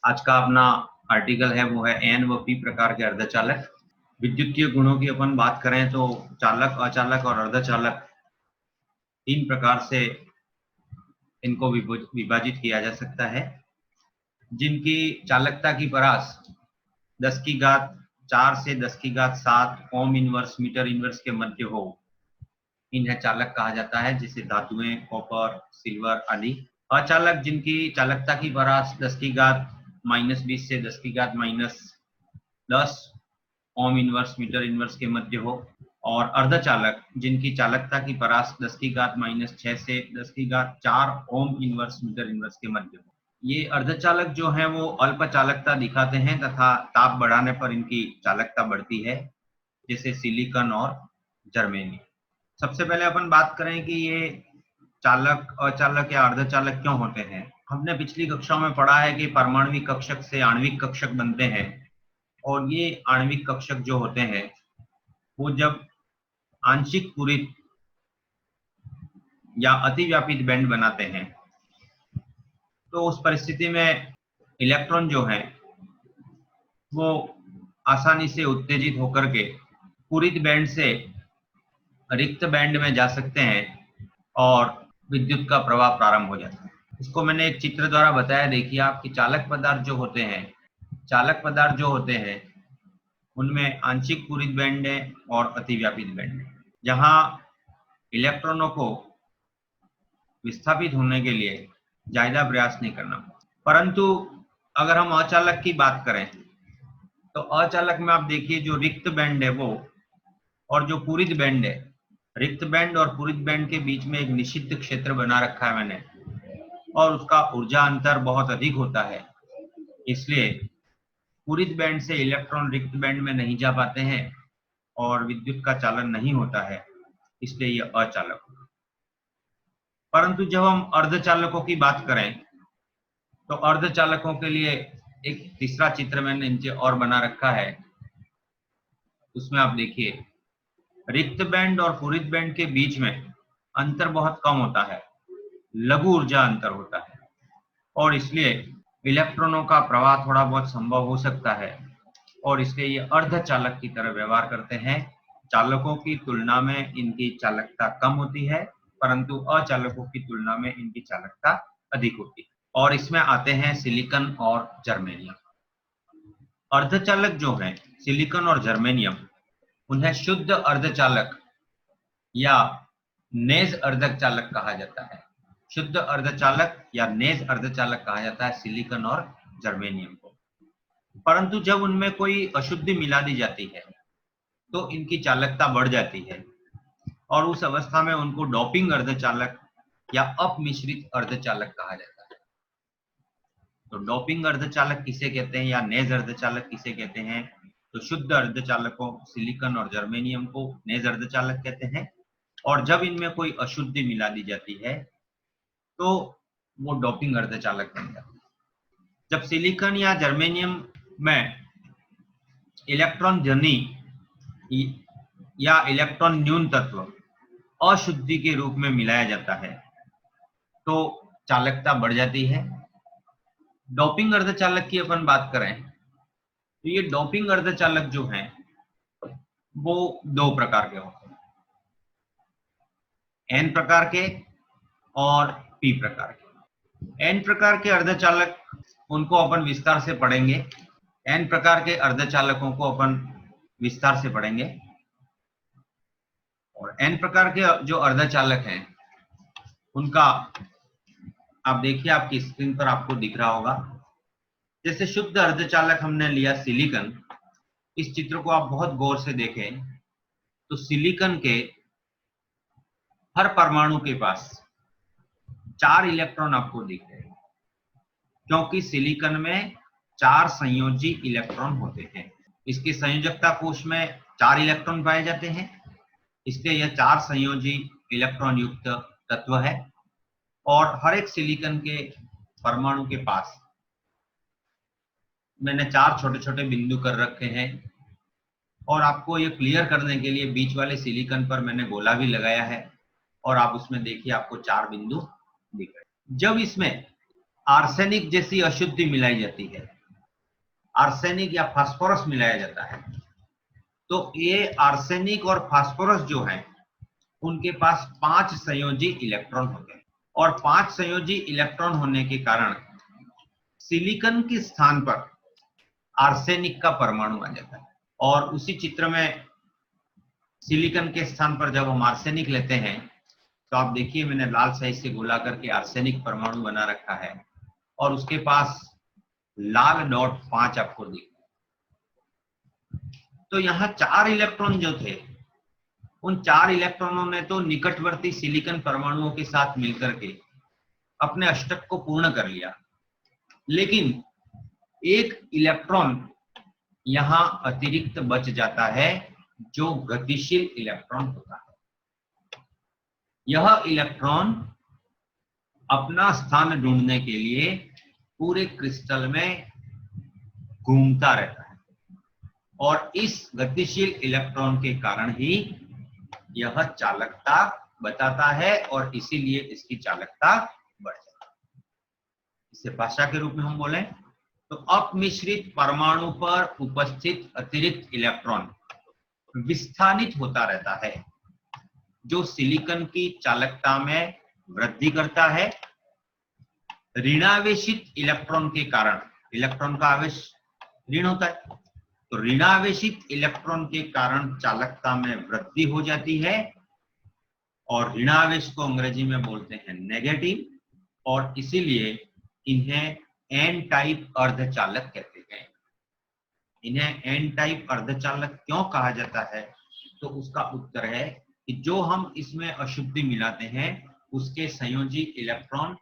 आज का अपना आर्टिकल है वो है एन व पी प्रकार के अर्धचालक। विद्युतीय गुणों की अपन बात करें तो चालक, अचालक और अर्धचालक तीन प्रकार से इनको विभाजित किया जा सकता है, जिनकी चालकता की परास 10 की घात 4 से 10 की घात 7 ओम इनवर्स मीटर इनवर्स के मध्य हो, इन्हें चालक कहा जाता है, जैसे धातुएं, कॉपर, सिल्वर आदि। अचालक जिनकी चालकता की परास 10 की घात -20 से 10 की घात -10 ओम इनवर्स मीटर इनवर्स के मध्य हो, और अर्धचालक जिनकी चालकता की परास 10 की घात -6 से 10 की घात 4 ओम इनवर्स मीटर इनवर्स के मध्य हो। ये अर्धचालक जो है वो अल्प चालकता दिखाते हैं तथा ताप बढ़ाने पर इनकी चालकता बढ़ती है, जैसे सिलिकॉन और जर्मेनियम। सबसे पहले अपन बात करें कि ये चालक, अचालक या अर्धचालक क्यों होते हैं। हमने पिछली कक्षाओं में पढ़ा है कि परमाणविक कक्षक से आणविक कक्षक बनते हैं, और ये आणविक कक्षक जो होते हैं वो जब आंशिक पूरित या अतिव्यापित बैंड बनाते हैं तो उस परिस्थिति में इलेक्ट्रॉन जो है वो आसानी से उत्तेजित होकर के पूरित बैंड से रिक्त बैंड में जा सकते हैं और विद्युत का प्रवाह प्रारंभ हो जाता है। इसको मैंने एक चित्र द्वारा बताया। देखिए आप कि चालक पदार्थ जो होते हैं उनमें आंशिक पूरित बैंड है और अतिव्यापित बैंड है, जहां इलेक्ट्रॉनों को विस्थापित होने के लिए ज्यादा प्रयास नहीं करना। परंतु अगर हम अचालक की बात करें तो अचालक में आप देखिए जो रिक्त बैंड है वो और जो पूरित बैंड है, रिक्त बैंड और पूरित बैंड के बीच में एक निषिद्ध क्षेत्र बना रखा है मैंने, और उसका ऊर्जा अंतर बहुत अधिक होता है। इसलिए पूरित बैंड से इलेक्ट्रॉन रिक्त बैंड में नहीं जा पाते हैं और विद्युत का चालन नहीं होता है, इसलिए ये अचालक। परंतु जब हम अर्धचालकों की बात करें तो अर्धचालकों के लिए एक तीसरा चित्र मैंने नीचे और बना रखा है। उसमें आप देखिए रिक्त बैंड और पूरित बैंड के बीच में अंतर बहुत कम होता है, लघु ऊर्जा अंतर होता है, और इसलिए इलेक्ट्रॉनों का प्रवाह थोड़ा बहुत संभव हो सकता है, और इसलिए ये अर्धचालक की तरह व्यवहार करते हैं। चालकों की तुलना में इनकी चालकता कम होती है, परंतु अचालकों की तुलना में इनकी चालकता अधिक होती है। और इसमें आते हैं सिलिकॉन और जर्मेनियम। अर्धचालक जो हैं सिलिकॉन और जर्मेनियम, उन्हें शुद्ध अर्धचालक या नेज अर्धचालक कहा जाता है। शुद्ध अर्धचालक या नेज अर्धचालक कहा जाता है सिलिकॉन और जर्मेनियम को। परंतु जब उनमें कोई अशुद्धि मिला दी जाती है तो इनकी चालकता बढ़ जाती है, और उस अवस्था में उनको डोपिंग अर्धचालक या अपमिश्रित अर्धचालक कहा जाता है। तो डोपिंग अर्धचालक किसे कहते हैं या नेज अर्धचालक किसे कहते हैं? तो शुद्ध अर्धचालकों सिलिकॉन और जर्मेनियम को नेज अर्धचालक कहते हैं, और जब इनमें कोई अशुद्धि मिला दी जाती है तो वो डोपिंग अर्धचालक बन जाता है। जब सिलिकॉन या जर्मेनियम में इलेक्ट्रॉन धनी या इलेक्ट्रॉन न्यून तत्व अशुद्धि के रूप में मिलाया जाता है तो चालकता बढ़ जाती है। डोपिंग अर्धचालक की अपन बात करें तो ये डोपिंग अर्धचालक जो हैं वो दो प्रकार के होते हैं, एन प्रकार के और पी प्रकार के। एन प्रकार के अर्धचालक उनको अपन विस्तार से पढ़ेंगे, एन प्रकार के अर्धचालकों को अपन विस्तार से पढ़ेंगे। और एन प्रकार के जो अर्धचालक हैं उनका आप देखिए आपकी स्क्रीन पर आपको दिख रहा होगा। जैसे शुद्ध अर्धचालक हमने लिया सिलिकॉन, इस चित्र को आप बहुत गौर से देखें तो सिलिकॉन के हर परमाणु के पास 4 इलेक्ट्रॉन आपको दिख रहे हैं, क्योंकि सिलिकॉन में 4 संयोजी इलेक्ट्रॉन होते हैं। इसकी संयोजकता कोश में 4 इलेक्ट्रॉन पाए जाते हैं, इसलिए यह 4 संयोजी इलेक्ट्रॉन युक्त तत्व है। और हर एक सिलिकॉन के परमाणु के पास मैंने 4 छोटे छोटे बिंदु कर रखे हैं, और आपको ये क्लियर करने के लिए बीच वाले सिलिकॉन पर मैंने गोला भी लगाया है, और आप उसमें देखिए आपको 4 बिंदु दिख रहे हैं। जब इसमें आर्सेनिक जैसी अशुद्धि मिलाई जाती है आर्सेनिक या फास्फोरस मिलाया जाता है, तो ये आर्सेनिक और फास्फोरस जो है उनके पास 5 संयोजी इलेक्ट्रॉन होते हैं, और 5 संयोजी इलेक्ट्रॉन होने के कारण सिलिकॉन के स्थान पर आर्सेनिक का परमाणु आ जाता है। और उसी चित्र में सिलिकॉन के स्थान पर जब हम आर्सेनिक लेते हैं तो आप देखिए मैंने लाल स्याही से गोला करके आर्सेनिक परमाणु बना रखा है, और उसके पास लाल डॉट 5 आपको दिख। तो यहाँ 4 इलेक्ट्रॉन जो थे, उन 4 इलेक्ट्रॉनों ने तो निकटवर्ती सिलिकॉन परमाणुओं के साथ मिलकर के अपने अष्टक को पूर्ण कर लिया, लेकिन एक इलेक्ट्रॉन यहाँ अतिरिक्त बच जाता है जो गतिशील इलेक्ट्रॉन होता है। यह इलेक्ट्रॉन अपना स्थान ढूंढने के लिए पूरे क्रिस्टल में घूमता रहता है, और इस गतिशील इलेक्ट्रॉन के कारण ही यह चालकता बताता है, और इसीलिए इसकी चालकता बढ़ जाती है। इसे भाषा के रूप में हम बोलें तो अपमिश्रित परमाणु पर उपस्थित अतिरिक्त इलेक्ट्रॉन विस्थानित होता रहता है, जो सिलिकॉन की चालकता में वृद्धि करता है। ऋणावेशित इलेक्ट्रॉन के कारण, इलेक्ट्रॉन का आवेश ऋण होता है, तो ऋणावेशित इलेक्ट्रॉन के कारण चालकता में वृद्धि हो जाती है, और ऋणावेश को अंग्रेजी में बोलते हैं नेगेटिव, और इसीलिए इन्हें एन टाइप अर्धचालक कहते हैं। इन्हें एन टाइप अर्धचालक क्यों कहा जाता है? तो उसका उत्तर है कि जो हम इसमें अशुद्धि मिलाते हैं उसके संयोजी इलेक्ट्रॉन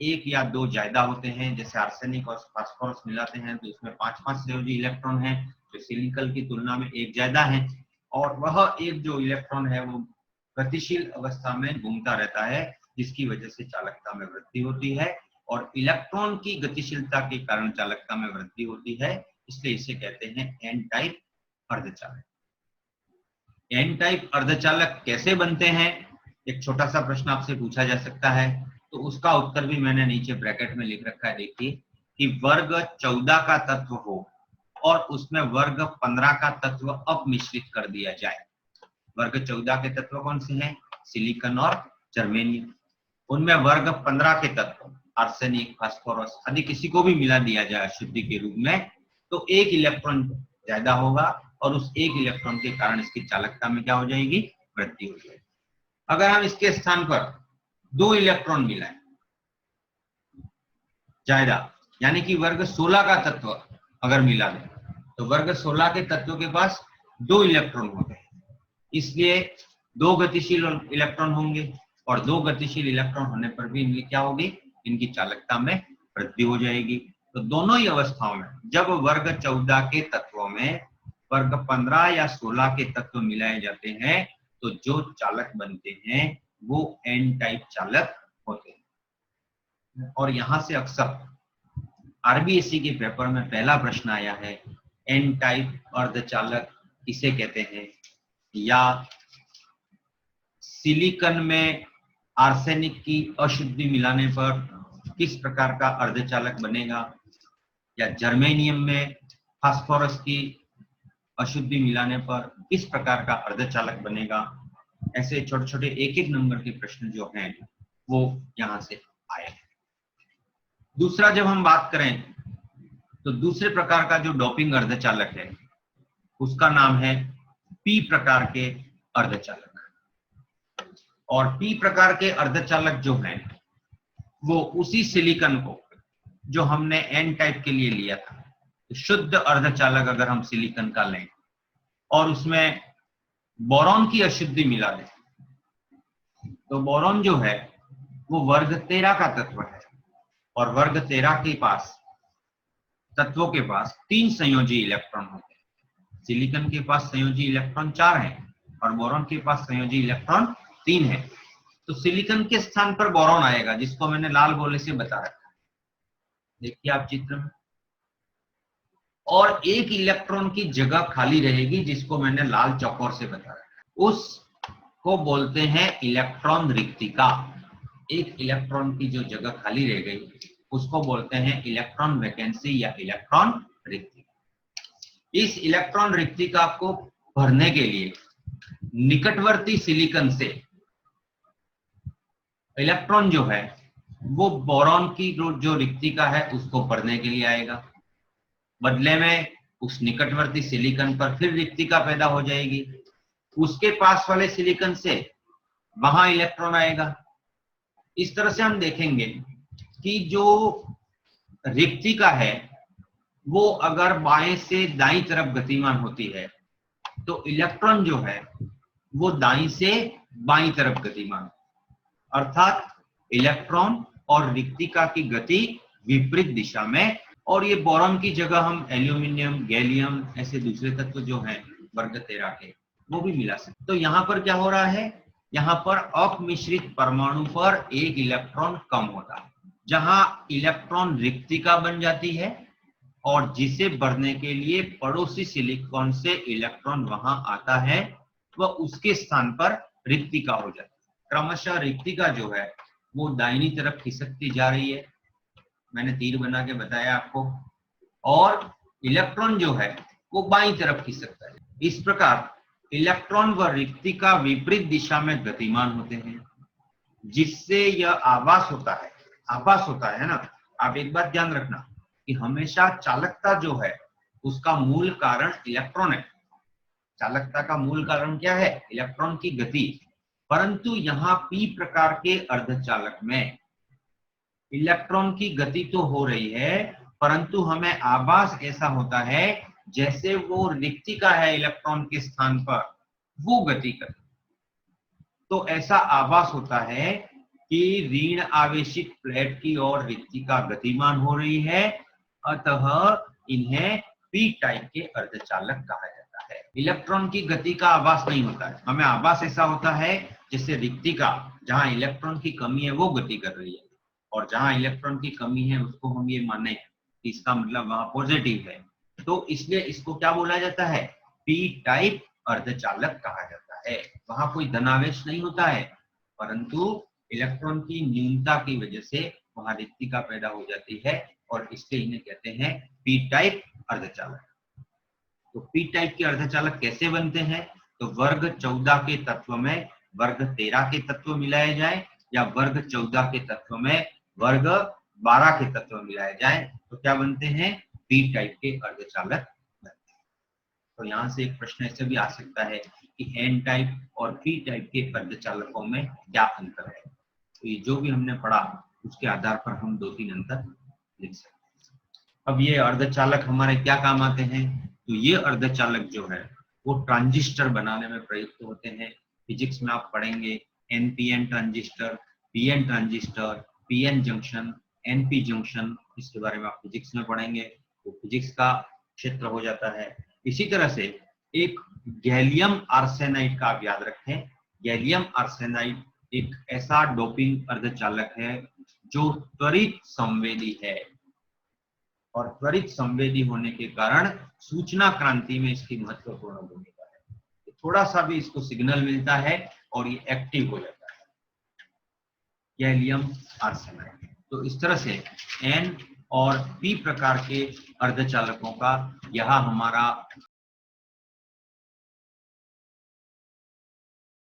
1 या 2 ज्यादा होते हैं। जैसे आर्सेनिक और फास्फोरस मिलाते हैं तो इसमें 5-5 संयोजी इलेक्ट्रॉन हैं, जो सिलिकॉन की तुलना में 1 ज्यादा है, और वह एक जो इलेक्ट्रॉन है वो गतिशील अवस्था में घूमता रहता है, जिसकी वजह से चालकता में वृद्धि होती है, और इलेक्ट्रॉन की गतिशीलता के कारण चालकता में वृद्धि होती है, इसलिए इसे कहते हैं एन टाइप अर्धचालक। एन टाइप अर्धचालक कैसे बनते हैं, एक छोटा सा प्रश्न आपसे पूछा जा सकता है, तो उसका उत्तर भी मैंने नीचे ब्रैकेट में लिख रखा है। देखिए कि वर्ग 14 का तत्व हो और उसमें वर्ग 15 का तत्व अपमिश्रित कर दिया जाए। वर्ग 14 के तत्व कौन से हैं? सिलिकॉन और जर्मेनियम। उनमें वर्ग 15 के तत्व आर्सेनिक, फास्फोरस आदि किसी को भी मिला दिया जाए अशुद्धि के रूप में, तो 1 इलेक्ट्रॉन ज्यादा होगा, और उस 1 इलेक्ट्रॉन के कारण इसकी चालकता में क्या हो जाएगी? वृद्धि हो जाएगी। अगर हम इसके स्थान पर 2 इलेक्ट्रॉन मिलाएं ज्यादा, यानी कि वर्ग 16 का तत्व अगर मिला दें, तो वर्ग 16 के तत्व के पास 2 इलेक्ट्रॉन होते हैं, इसलिए 2 गतिशील इलेक्ट्रॉन होंगे, और 2 गतिशील इलेक्ट्रॉन होने पर भी इनकी क्या होगी? इनकी चालकता में वृद्धि हो जाएगी। तो दोनों ही अवस्थाओं में, जब वर्ग 14 के तत्वों में वर्ग 15 या 16 के तत्व मिलाए जाते हैं, तो जो चालक बनते हैं वो एन टाइप चालक होते हैं। और यहां से अक्सर आरबीएससी के पेपर में पहला प्रश्न आया है, एन टाइप अर्धचालक किसे कहते हैं, या सिलिकॉन में आर्सेनिक की अशुद्धि मिलाने पर किस प्रकार का अर्धचालक बनेगा, या जर्मेनियम में फास्फोरस की अशुद्धि मिलाने पर किस प्रकार का अर्धचालक बनेगा। ऐसे छोटे छोटे 1-1 नंबर के प्रश्न जो हैं वो यहां से आए हैं। दूसरा जब हम बात करें तो दूसरे प्रकार का जो डोपिंग अर्धचालक है उसका नाम है पी प्रकार के अर्धचालक। और पी प्रकार के अर्धचालक जो हैं वो उसी सिलिकॉन को जो हमने एन टाइप के लिए लिया था, तो शुद्ध अर्धचालक अगर हम सिलिकॉन का लें और उसमें बोरॉन की अशुद्धि मिला दें, तो बोरॉन जो है वो वर्ग 13 का तत्व है, और वर्ग 13 के पास तत्वों के पास 3 संयोजी इलेक्ट्रॉन होते हैं। सिलिकॉन के पास संयोजी इलेक्ट्रॉन 4 हैं और बोरॉन के पास संयोजी इलेक्ट्रॉन 3 है। तो सिलिकॉन के स्थान पर बोरॉन आएगा, जिसको मैंने लाल गोले से बता रखा है, देखिए आप चित्र में, और 1 इलेक्ट्रॉन की जगह खाली रहेगी जिसको मैंने लाल चौकोर से बता रखा है, उसको बोलते हैं इलेक्ट्रॉन रिक्तिका। 1 इलेक्ट्रॉन की जो जगह खाली रह गई उसको बोलते हैं इलेक्ट्रॉन वैकेंसी या इलेक्ट्रॉन रिक्तिका। इस इलेक्ट्रॉन रिक्तिका को भरने के लिए निकटवर्ती सिलिकॉन से इलेक्ट्रॉन जो है वो बोरॉन की जो रिक्तिका है उसको भरने के लिए आएगा। बदले में उस निकटवर्ती सिलिकॉन पर फिर रिक्तिका पैदा हो जाएगी, उसके पास वाले सिलिकॉन से वहां इलेक्ट्रॉन आएगा। इस तरह से हम देखेंगे कि जो रिक्तिका है वो अगर बाएं से दाईं तरफ गतिमान होती है तो इलेक्ट्रॉन जो है वो दाईं से बाईं तरफ गतिमान, अर्थात इलेक्ट्रॉन और रिक्तिका की गति विपरीत दिशा में। और ये बोरॉन की जगह हम एल्यूमिनियम, गैलियम ऐसे दूसरे तत्व जो हैं वर्ग 13 के वो भी मिला सकते। तो यहाँ पर क्या हो रहा है, यहाँ पर अपमिश्रित परमाणु पर एक इलेक्ट्रॉन कम होता है, जहां इलेक्ट्रॉन रिक्तिका बन जाती है और जिसे भरने के लिए पड़ोसी सिलिकॉन से इलेक्ट्रॉन वहां आता है वह उसके स्थान पर रिक्तिका हो जाती है। क्रमशः रिक्तिका जो है वो दाहिनी तरफ खिसकती जा रही है, मैंने तीर बना के बताया आपको, और इलेक्ट्रॉन जो है वो बाईं तरफ खिसकता है। इस प्रकार इलेक्ट्रॉन व रिक्तिका विपरीत दिशा में गतिमान होते हैं, जिससे यह आभास होता है ना। आप एक बात ध्यान रखना कि हमेशा चालकता जो है उसका मूल कारण इलेक्ट्रॉन है। चालकता का मूल कारण क्या है, इलेक्ट्रॉन की गति। परंतु यहाँ पी प्रकार के अर्धचालक में इलेक्ट्रॉन की गति तो हो रही है, परंतु हमें आभास ऐसा होता है जैसे वो रिक्तिका है इलेक्ट्रॉन के स्थान पर वो गति कर। तो ऐसा आभास होता है कि ऋण आवेशित प्लेट की ओर रिक्तिका गतिमान हो रही है, अतः इन्हें पी टाइप के अर्धचालक कहा जाता है। इलेक्ट्रॉन की गति का आभास नहीं होता है, हमें आभास ऐसा होता है जैसे रिक्तिका जहां इलेक्ट्रॉन की कमी है वो गति कर रही है, और जहां इलेक्ट्रॉन की कमी है उसको हम ये माने कि इसका मतलब वहां पॉजिटिव है, तो इसलिए इसको क्या बोला जाता है, पी टाइप अर्धचालक कहा जाता है। वहां कोई धनावेश नहीं होता है, परंतु इलेक्ट्रॉन की न्यूनता की वजह से वहां रिक्तिका पैदा हो जाती है, और इसलिए इन्हें कहते हैं पी टाइप अर्धचालक। तो पी टाइप के अर्धचालक कैसे बनते हैं, तो वर्ग 14 के तत्व में वर्ग 13 के तत्व मिलाए जाए, या वर्ग 14 के तत्व में वर्ग 12 के तत्व मिलाए जाए, तो क्या बनते हैं, पी टाइप के अर्धचालक बनते हैं। तो यहाँ से एक प्रश्न ऐसे भी आ सकता है कि एन टाइप और पी टाइप के अर्धचालकों में क्या अंतर है। तो ये जो भी हमने पढ़ा उसके आधार पर हम 2-3 अंतर लिख सकते हैं। अब ये अर्धचालक हमारे क्या काम आते हैं, तो ये अर्धचालक जो है वो ट्रांजिस्टर बनाने में प्रयुक्त होते हैं। फिजिक्स में आप पढ़ेंगे NPN transistor, PN transistor, PN junction, NP junction, इसके बारे में आप फिजिक्स में पढ़ेंगे, तो फिजिक्स का क्षेत्र हो जाता है। इसी तरह से एक गैलियम आर्सेनाइड का आप याद रखें, गैलियम आर्सेनाइड एक ऐसा डोपिंग अर्धचालक है जो त्वरित संवेदी है, और त्वरित संवेदी होने के कारण सूचना क्रांति में इसकी महत्वपूर्ण भूमिका है। थोड़ा सा भी इसको सिग्नल मिलता है और ये एक्टिव हो जाता है, गैलियम आर्सेनाइड। तो इस तरह से एन और पी प्रकार के अर्धचालकों का यह हमारा